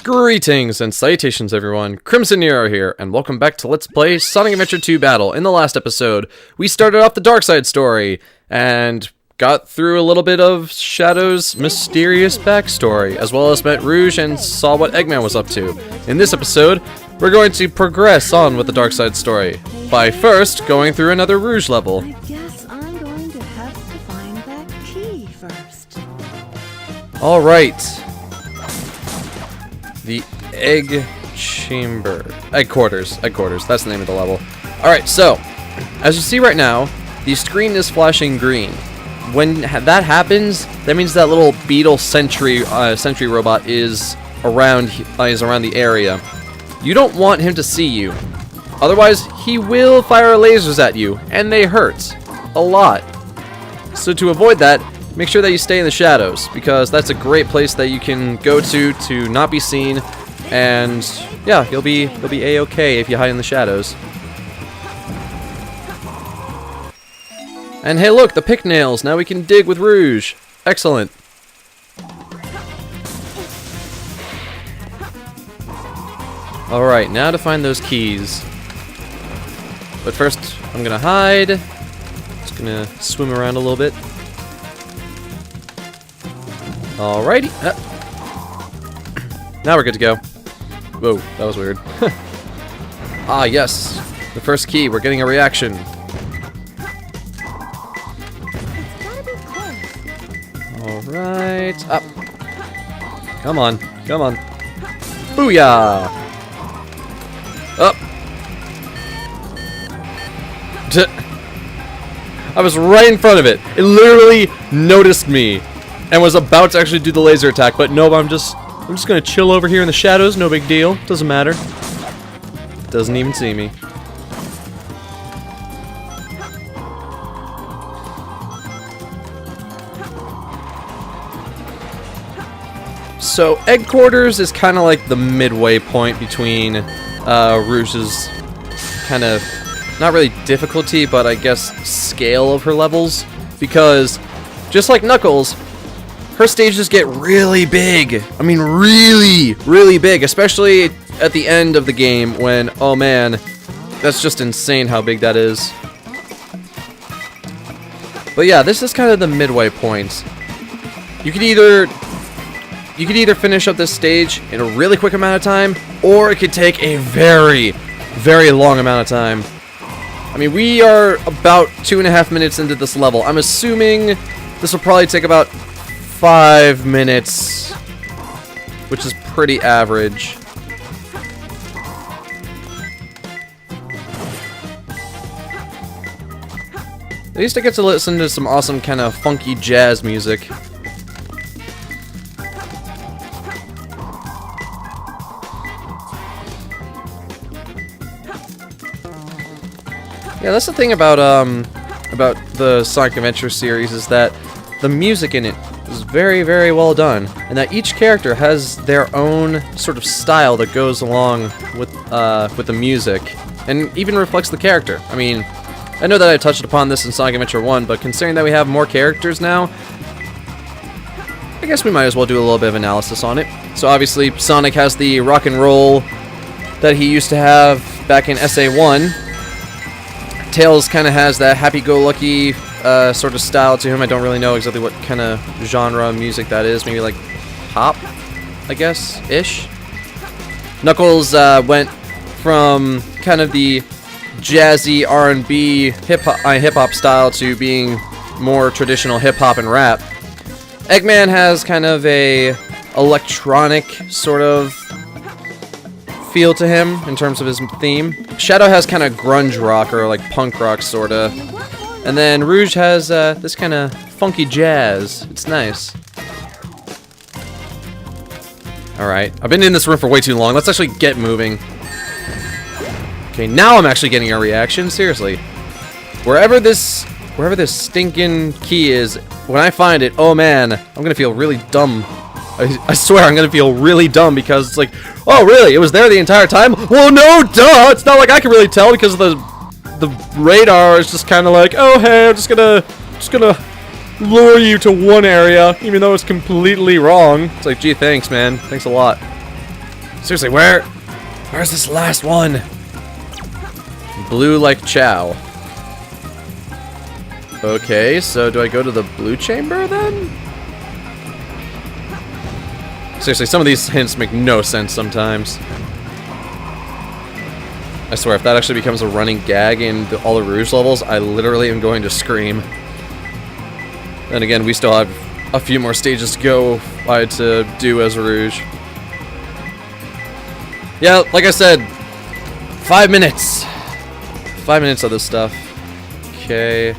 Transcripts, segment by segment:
Greetings and salutations everyone, Crimson Nero here, and welcome back to Let's Play Sonic Adventure 2 Battle. In the last episode, we started off the Dark Side story, and got through a little bit of Shadow's mysterious backstory, as well as met Rouge and saw what Eggman was up to. In this episode, we're going to progress on with the Dark Side story, by first going through another Rouge level. I guess I'm going to have to find that key first. Alright. The Egg Chamber. Egg Quarters. Egg Quarters. That's the name of the level. Alright, so, as you see right now, the screen is flashing green. When that happens, that means that little beetle sentry robot is around the area. You don't want him to see you. Otherwise, he will fire lasers at you, and they hurt. A lot. So to avoid that, make sure that you stay in the shadows, because that's a great place that you can go to not be seen, and yeah, you'll be a-okay if you hide in the shadows. And hey look, the pick nails! Now we can dig with Rouge! Excellent! Alright, now to find those keys. But first, I'm gonna hide. Just gonna swim around a little bit. Alrighty. Now we're good to go. Whoa, that was weird. Ah, yes. The first key. We're getting a reaction. Alright. Up. Come on. Come on. Booyah! Up. I was right in front of it. It literally noticed me and was about to actually do the laser attack, but no, I'm just gonna chill over here in the shadows, no big deal, doesn't matter. Doesn't even see me. So, Egg Quarters is kind of like the midway point between Rouge's kind of, not really difficulty, but I guess scale of her levels, because just like Knuckles, her stages get really big. I mean, really, really big, especially at the end of the game when, oh man, that's just insane how big that is. But yeah, this is kind of the midway point. You could either finish up this stage in a really quick amount of time, or it could take a very, very long amount of time. I mean, we are about 2.5 minutes into this level. I'm assuming this will probably take about 5 minutes, which is pretty average. At least I get to listen to some awesome kind of funky jazz music. Yeah, that's the thing about the Sonic Adventure series, is that the music in it is very, very well done, and that each character has their own sort of style that goes along with the music, and even reflects the character. I mean, I know that I touched upon this in Sonic Adventure 1, but considering that we have more characters now, I guess we might as well do a little bit of analysis on it. So obviously, Sonic has the rock and roll that he used to have back in SA1. Tails kind of has that happy-go-lucky sort of style to him. I don't really know exactly what kind of genre music that is. Maybe like pop, I guess, ish. Knuckles went from kind of the jazzy R&B hip-hop style to being more traditional hip-hop and rap. Eggman has kind of a electronic sort of feel to him in terms of his theme. Shadow has kind of grunge rock or like punk rock sorta, and then Rouge has this kind of funky jazz. It's nice. Alright, I've been in this room for way too long. Let's actually get moving. Okay, now I'm actually getting a reaction. Seriously, wherever this stinking key is, when I find it, oh man, I'm gonna feel really dumb. I swear I'm gonna feel really dumb, because it's like, oh really, it was there the entire time? Well no, duh! It's not like I can really tell, because the radar is just kind of like, oh hey, I'm just gonna lure you to one area, even though it's completely wrong. It's like, gee, thanks man, thanks a lot. Seriously, where's this last one? Blue like Chow. Okay, so do I go to the blue chamber then? Seriously, some of these hints make no sense sometimes. I swear, if that actually becomes a running gag in all the Rouge levels, I literally am going to scream. Then again, we still have a few more stages to go to do as Rouge. Yeah, like I said, 5 minutes. 5 minutes of this stuff. Okay,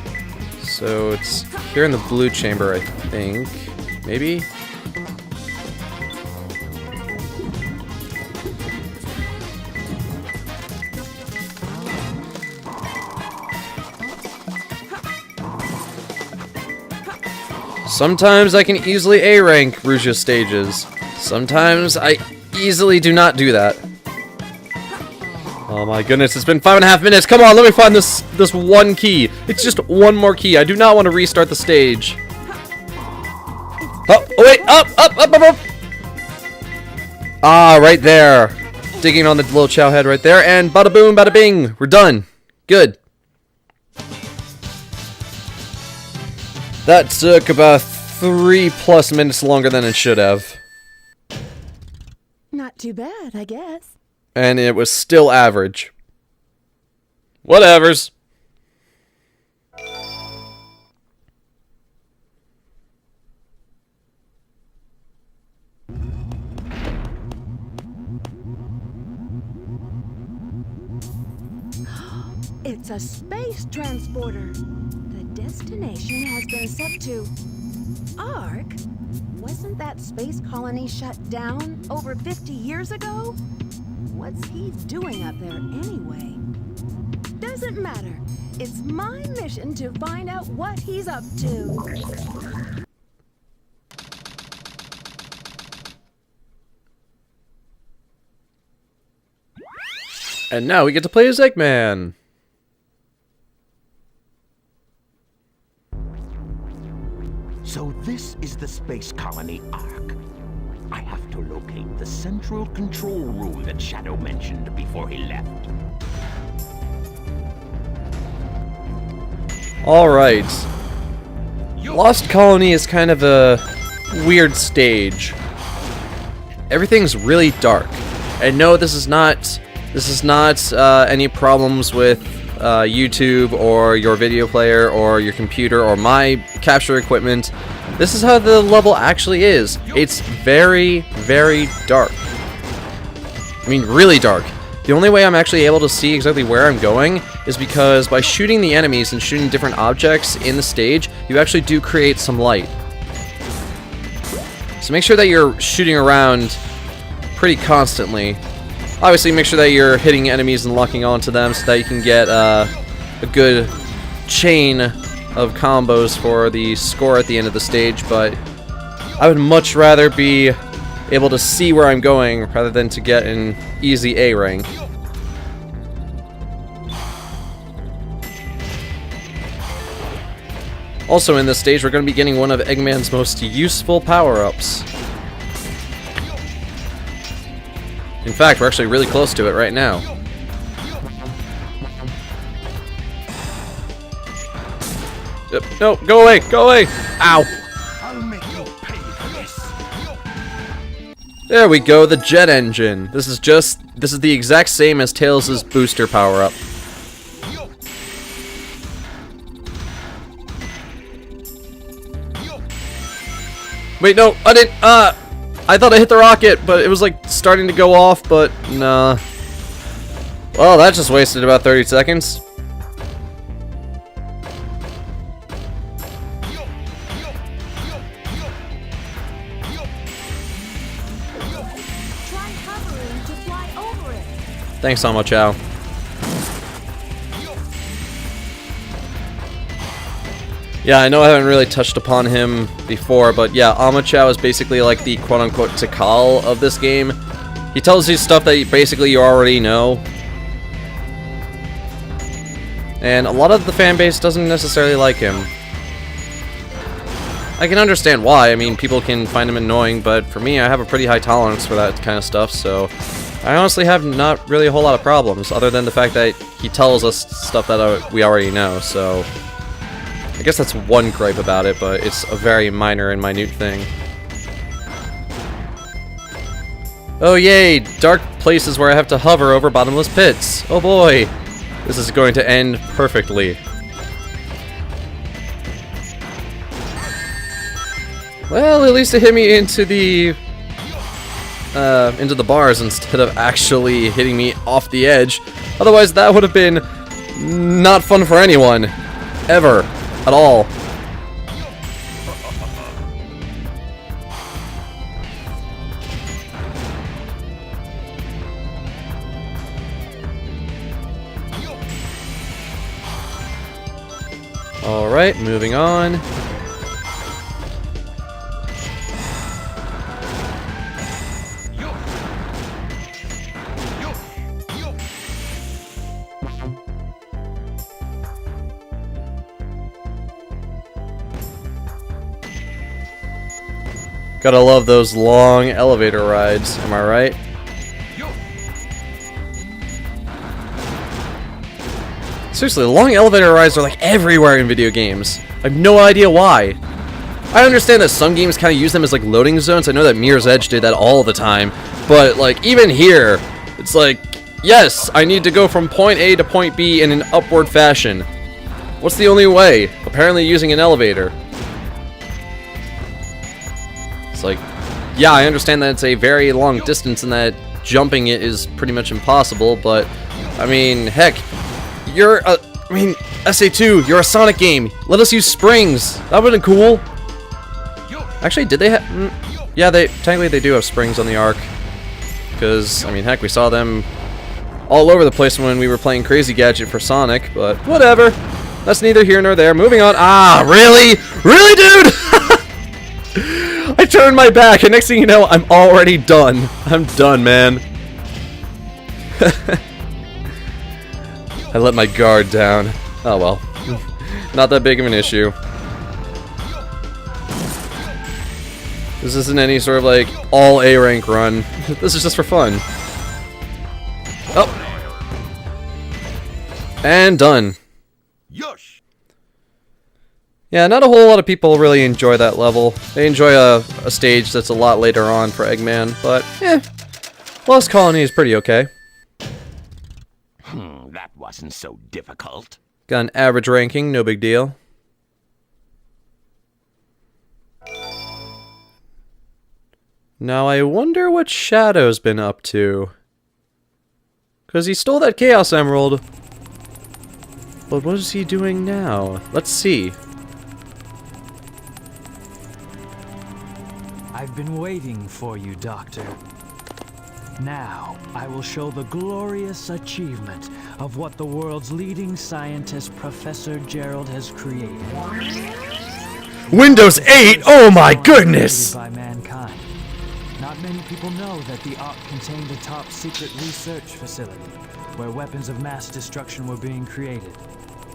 so it's here in the blue chamber, I think. Maybe? Sometimes I can easily A-rank Rouge's stages. Sometimes I easily do not do that. Oh my goodness, it's been 5.5 minutes. Come on, let me find this one key. It's just one more key. I do not want to restart the stage. Oh wait, up. Ah, right there. Digging on the little Chow head right there, and bada boom, bada bing. We're done. Good. That took about 3+ minutes longer than it should have. Not too bad, I guess. And it was still average. Whatevers. It's a space transporter. The destination has been set to Ark. Wasn't that space colony shut down over 50 years ago? What's he doing up there anyway? Doesn't matter. It's my mission to find out what he's up to. And now we get to play as Eggman. So this is the space colony Ark. I have to locate the central control room that Shadow mentioned before he left. Alright. Lost Colony is kind of a weird stage. Everything's really dark. And no, this is not any problems with YouTube or your video player or your computer or my capture equipment. This is how the level actually is. It's very, very dark. I mean, really dark. The only way I'm actually able to see exactly where I'm going is because by shooting the enemies and shooting different objects in the stage, you actually do create some light. So make sure that you're shooting around pretty constantly. Obviously, make sure that you're hitting enemies and locking onto them so that you can get a good chain of combos for the score at the end of the stage, but I would much rather be able to see where I'm going rather than to get an easy A rank. Also in this stage, we're going to be getting one of Eggman's most useful power-ups. In fact, we're actually really close to it right now. Yep. No, go away! Go away! Ow! I'll make you pay for this. There we go, the jet engine. This is the exact same as Tails' booster power-up. Wait, no, I didn't, I thought I hit the rocket, but it was like starting to go off, but nah. Well, that just wasted about 30 seconds. Try hovering to fly over it. Thanks, Amo Chow. Yeah, I know I haven't really touched upon him before, but yeah, Amo Chow is basically like the quote-unquote Tikal of this game. He tells you stuff that basically you already know. And a lot of the fan base doesn't necessarily like him. I can understand why. I mean, people can find him annoying, but for me, I have a pretty high tolerance for that kind of stuff, so I honestly have not really a whole lot of problems, other than the fact that he tells us stuff that we already know, so I guess that's one gripe about it, but it's a very minor and minute thing. Oh yay, dark places where I have to hover over bottomless pits. Oh boy, this is going to end perfectly. Well, at least it hit me into the bars instead of actually hitting me off the edge. Otherwise, that would have been not fun for anyone. Ever. At all. Alright, moving on. Gotta love those long elevator rides, am I right? Seriously, long elevator rides are like everywhere in video games. I have no idea why. I understand that some games kind of use them as like loading zones. I know that Mirror's Edge did that all the time. But like even here, it's like, yes, I need to go from point A to point B in an upward fashion. What's the only way? Apparently using an elevator. It's like, yeah, I understand that it's a very long distance and that jumping it is pretty much impossible, but I mean, heck, SA2, you're a Sonic game. Let us use springs. That would've been cool. Actually, did they have... yeah, technically they do have springs on the Ark. Because, I mean, heck, we saw them all over the place when we were playing Crazy Gadget for Sonic, but whatever. That's neither here nor there. Moving on. Ah, really? Really, dude? I turned my back, and next thing you know, I'm already done. I'm done, man. I let my guard down. Oh well. Not that big of an issue. This isn't any sort of like all A rank run. This is just for fun. Oh. And done. Yeah, not a whole lot of people really enjoy that level. They enjoy a stage that's a lot later on for Eggman, but Lost Colony is pretty okay. That wasn't so difficult. Got an average ranking, no big deal. Now I wonder what Shadow's been up to. Because he stole that Chaos Emerald. But what is he doing now? Let's see. I've been waiting for you, Doctor. Now, I will show the glorious achievement of what the world's leading scientist, Professor Gerald, has created. Windows 8? Oh my goodness! By mankind. Not many people know that the Ark contained a top-secret research facility where weapons of mass destruction were being created.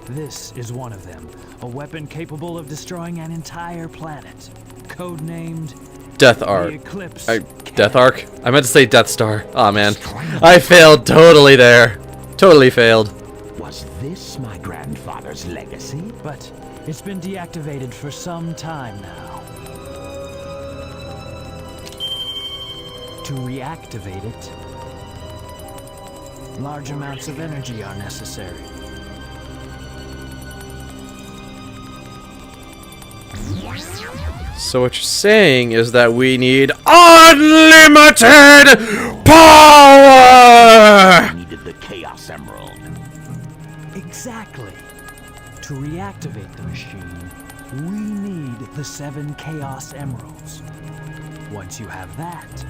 This is one of them, a weapon capable of destroying an entire planet, codenamed Death Ark. Eclipse. Death Ark? I meant to say Death Star. Aw, oh, man. I failed totally there. Totally failed. Was this my grandfather's legacy? But it's been deactivated for some time now. To reactivate it, large amounts of energy are necessary. So what you're saying is that we need unlimited power! I needed the Chaos Emerald. Exactly. To reactivate the machine, we need the 7 Chaos Emeralds. Once you have that,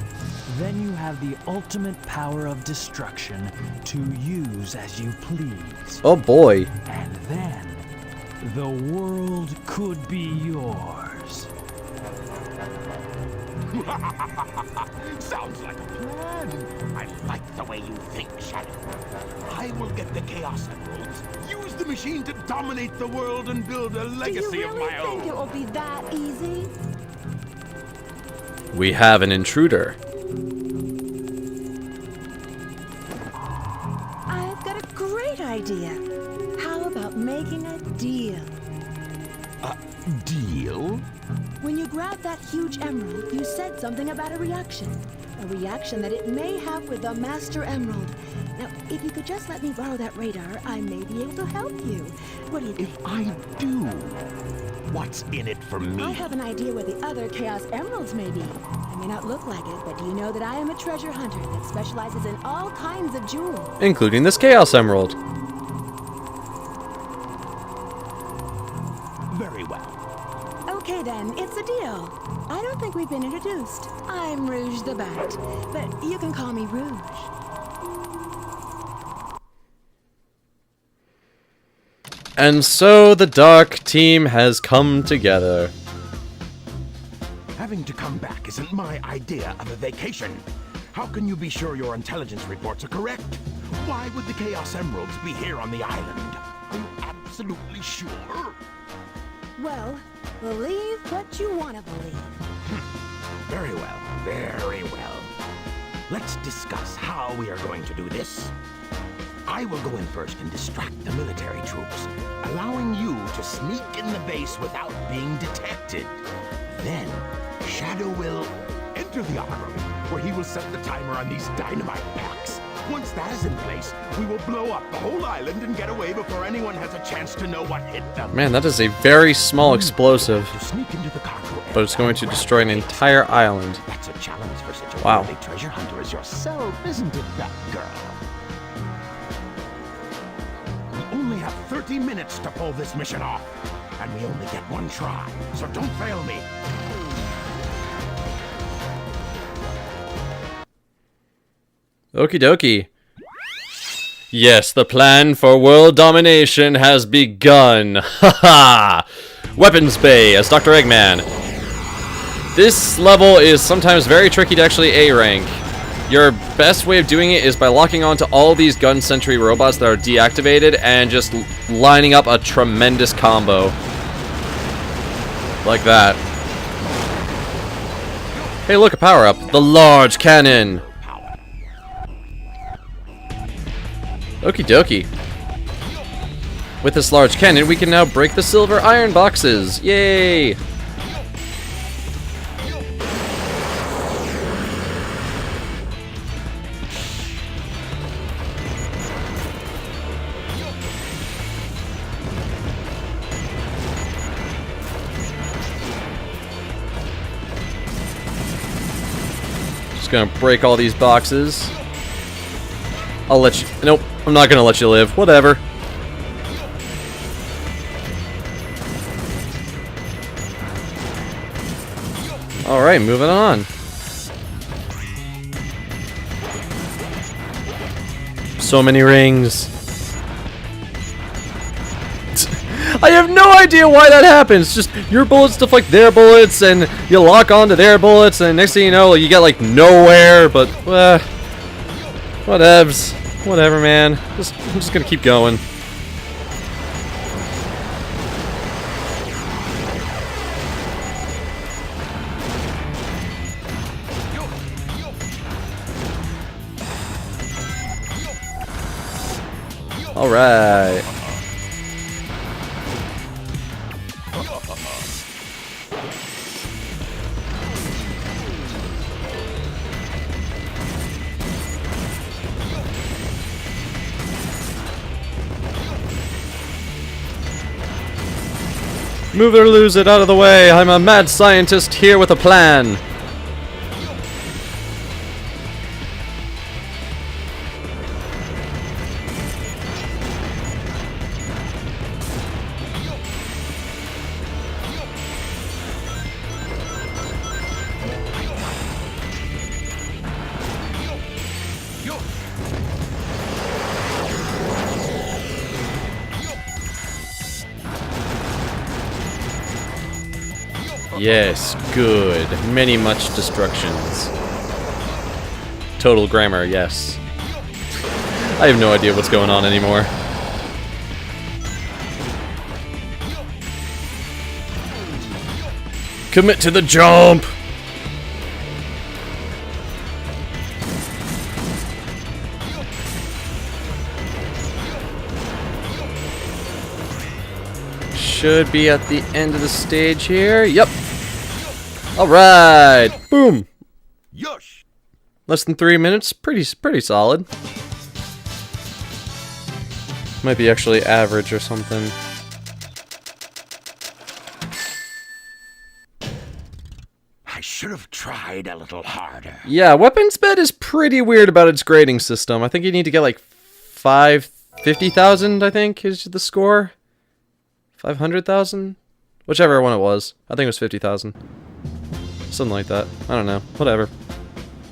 then you have the ultimate power of destruction to use as you please. Oh boy. And then, the world could be yours. Sounds like a plan. I like the way you think, Shadow. I will get the Chaos Emeralds, use the machine to dominate the world, and build a legacy of my own. Do you really think it will be that easy? We have an intruder. I've got a great idea. How about making a deal? A deal? When you grabbed that huge emerald, you said something about a reaction. A reaction that it may have with the Master Emerald. Now, if you could just let me borrow that radar, I may be able to help you. What do you think? If I do, what's in it for me? I have an idea where the other Chaos Emeralds may be. I may not look like it, but do you know that I am a treasure hunter that specializes in all kinds of jewels? Including this Chaos Emerald. Very well. Okay then, it's a deal. I don't think we've been introduced. I'm Rouge the Bat, but you can call me Rouge. And so the Dark Team has come together. Having to come back isn't my idea of a vacation. How can you be sure your intelligence reports are correct? Why would the Chaos Emeralds be here on the island? Are you absolutely sure? Well, believe what you want to believe. Very well, very well. Let's discuss how we are going to do this. I will go in first and distract the military troops, allowing you to sneak in the base without being detected. Then, Shadow will enter the armory, where he will set the timer on these dynamite packs. Once that is in place, we will blow up the whole island and get away before anyone has a chance to know what hit them. Man, that is a very small explosive, To sneak into the cargo area but it's going to destroy an entire island. That's a challenge for such a Wow. worthy treasure hunter as yourself, isn't it, Batgirl? We only have 30 minutes to pull this mission off, and we only get one try, so don't fail me. Okie dokie. Yes, the plan for world domination has begun. Haha! Weapons Bay as Dr. Eggman. This level is sometimes very tricky to actually A rank. Your best way of doing it is by locking onto all these gun sentry robots that are deactivated and just lining up a tremendous combo. Like that. Hey, look, a power-up. The large cannon. Okie dokie. With this large cannon, we can now break the silver iron boxes. Yay! Just gonna break all these boxes. I'll let you... Nope, I'm not gonna let you live. Whatever. Alright, moving on. So many rings. I have no idea why that happens. Just your bullets deflect their bullets, and you lock onto their bullets, and next thing you know, you get like nowhere, but whatevs. Whatever, man. I'm just gonna keep going. Alright. Move it or lose it, out of the way. I'm a mad scientist here with a plan. Yes, good. Many much destructions. Total grammar, yes. I have no idea what's going on anymore. Commit to the jump! Should be at the end of the stage here. Yep. Alright. Boom. Yosh! Less than 3 minutes. Pretty solid. Might be actually average or something. I should have tried a little harder. Yeah, Weapons Bed is pretty weird about its grading system. I think you need to get like 50,000, I think, is the score. 500,000? Whichever one it was. I think it was 50,000. Something like that. I don't know. Whatever.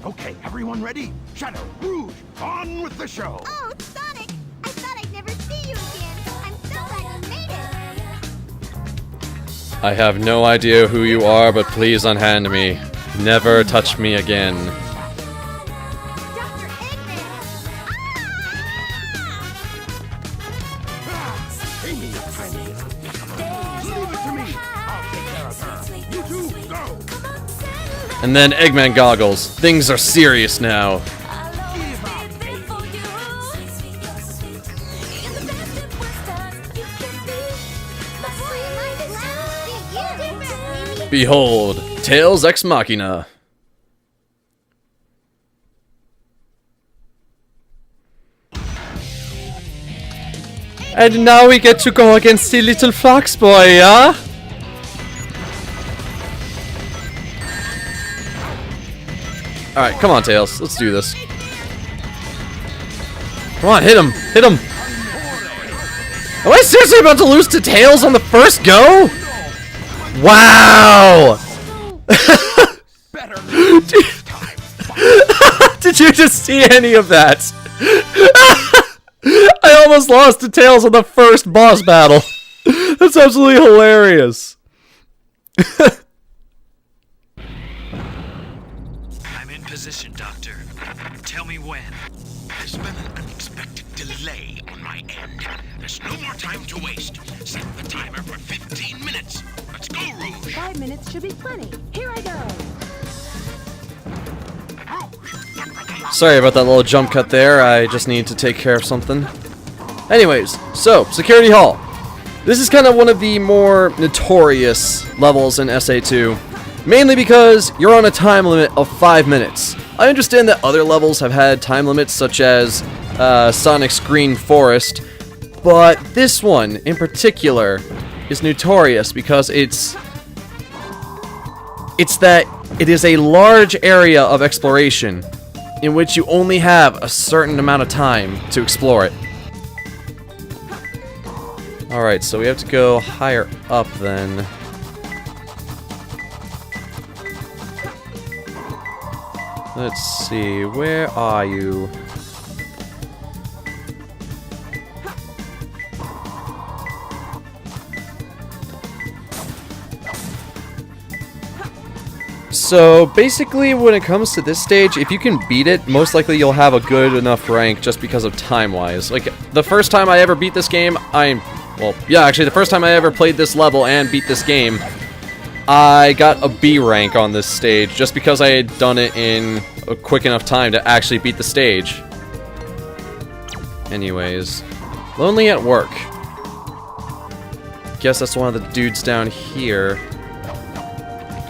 Okay, everyone ready? Shadow, Rouge, on with the show! Oh, Sonic! I thought I'd never see you again. I'm so glad you made it. I have no idea who you are, but please unhand me. Never touch me again. Dr. Eggman! Amy, you tiny little leave it to me! I'll take care of her. You two, go! And then Eggman goggles. Things are serious now. Give up, baby! Behold, Tails Ex Machina. And now we get to go against the little fox boy, yeah? Alright, come on, Tails. Let's do this. Come on, hit him! Hit him! Am I seriously about to lose to Tails on the first go? Wow! Better next time. Did you just see any of that? I almost lost to Tails on the first boss battle. That's absolutely hilarious. I'm in position, Doctor. Tell me when. There's been an unexpected delay on my end. There's no more time to waste. Set the timer for 15 minutes. Let's go, Rouge! 5 minutes should be plenty. Here I go. Sorry about that little jump cut there. I just need to take care of something. Anyways, so, Security Hall. This is kind of one of the more notorious levels in SA2. Mainly because you're on a time limit of 5 minutes. I understand that other levels have had time limits, such as Sonic's Green Forest, but this one, in particular, is notorious because it's that it is a large area of exploration in which you only have a certain amount of time to explore it. Alright, so we have to go higher up then. Let's see, where are you? So basically when it comes to this stage, if you can beat it, most likely you'll have a good enough rank just because of time-wise. Like, the first time I ever beat this game, the first time I ever played this level and beat this game, I got a B rank on this stage just because I had done it in a quick enough time to actually beat the stage. Anyways, Lonely at Work. Guess that's one of the dudes down here.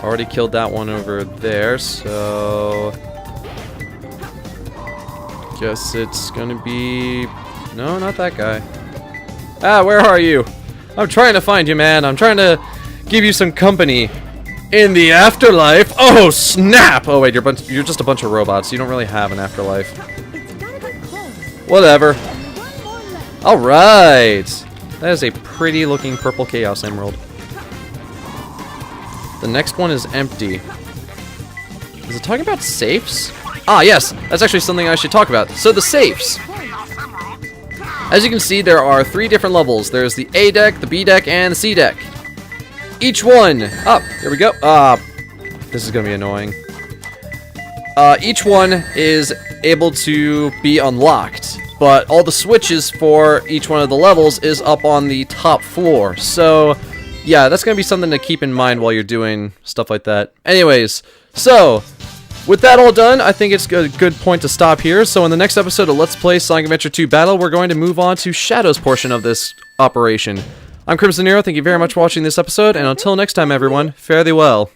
Already killed that one over there, so guess it's gonna be... No, not that guy. Ah, where are you? I'm trying to find you, man. I'm trying to give you some company in the afterlife. Oh, snap! Oh, wait, you're just a bunch of robots. You don't really have an afterlife. It's gotta be close. Whatever. One more left. Alright! That is a pretty looking purple Chaos Emerald. The next one is empty. Is it talking about safes? Ah, yes! That's actually something I should talk about. So the safes! As you can see, there are 3 different levels. There's the A deck, the B deck, and the C deck. each one... Up, here we go. This is gonna be annoying. Each one is able to be unlocked, but all the switches for each one of the levels is up on the top floor. So, yeah, that's gonna be something to keep in mind while you're doing stuff like that. Anyways, so... with that all done, I think it's a good point to stop here. So in the next episode of Let's Play Sonic Adventure 2 Battle, we're going to move on to Shadow's portion of this operation. I'm Crimson Nero, thank you very much for watching this episode, and until next time everyone, fare thee well.